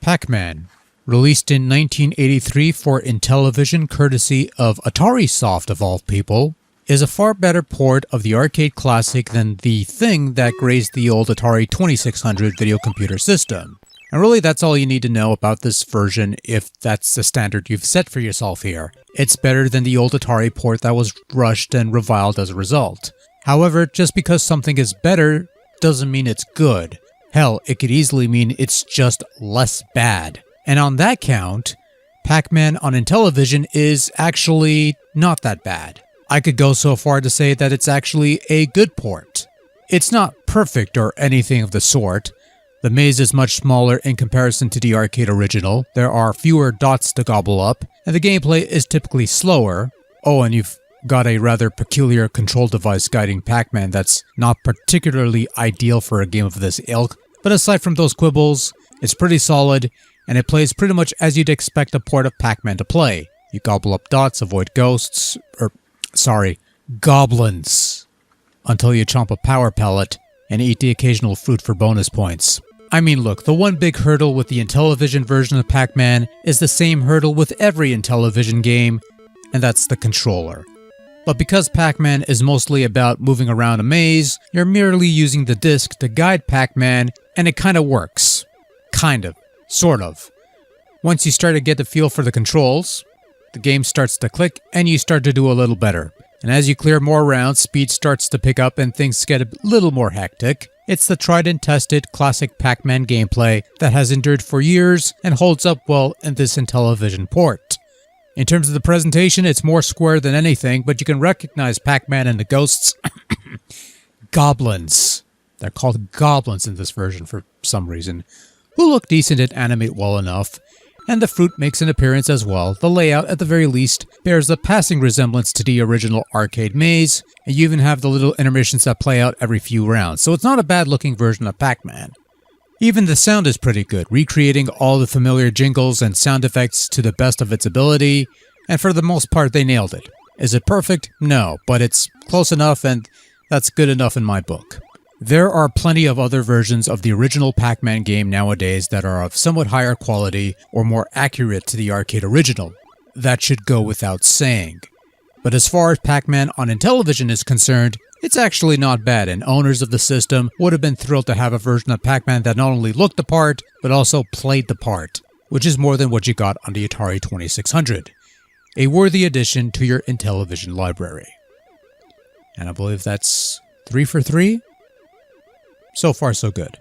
Pac-Man, released in 1983 for Intellivision courtesy of Atari Soft of all people, is a far better port of the arcade classic than the thing that grazed the old Atari 2600 video computer system. And really that's all you need to know about this version if that's the standard you've set for yourself here. It's better than the old Atari port that was rushed and reviled as a result. However, just because something is better doesn't mean it's good. Hell, it could easily mean it's just less bad. And on that count, Pac-Man on Intellivision is actually not that bad. I could go so far to say that it's actually a good port. It's not perfect or anything of the sort. The maze is much smaller in comparison to the arcade original, there are fewer dots to gobble up, and the gameplay is typically slower. Oh, and you've got a rather peculiar control device guiding Pac-Man that's not particularly ideal for a game of this ilk, but aside from those quibbles, it's pretty solid, and it plays pretty much as you'd expect a port of Pac-Man to play. You gobble up dots, avoid ghosts, goblins, until you chomp a power pellet and eat the occasional fruit for bonus points. I mean, look, the one big hurdle with the Intellivision version of Pac-Man is the same hurdle with every Intellivision game, and that's the controller. But because Pac-Man is mostly about moving around a maze, you're merely using the disc to guide Pac-Man, and it kinda works. Kind of. Sort of. Once you start to get the feel for the controls, the game starts to click and you start to do a little better. And as you clear more rounds, speed starts to pick up and things get a little more hectic. It's the tried and tested classic Pac-Man gameplay that has endured for years and holds up well in this Intellivision port. In terms of the presentation, it's more square than anything, but you can recognize Pac-Man and the ghosts. Goblins. They're called goblins in this version for some reason, who look decent and animate well enough. And the fruit makes an appearance as well. The layout, at the very least, bears a passing resemblance to the original arcade maze, and you even have the little intermissions that play out every few rounds, so it's not a bad-looking version of Pac-Man. Even the sound is pretty good, recreating all the familiar jingles and sound effects to the best of its ability, and for the most part they nailed it. Is it perfect? No, but it's close enough, and that's good enough in my book. There are plenty of other versions of the original Pac-Man game nowadays that are of somewhat higher quality or more accurate to the arcade original. That should go without saying. But as far as Pac-Man on Intellivision is concerned, it's actually not bad, and owners of the system would have been thrilled to have a version of Pac-Man that not only looked the part, but also played the part, which is more than what you got on the Atari 2600. A worthy addition to your Intellivision library. And I believe that's 3 for 3? So far, so good.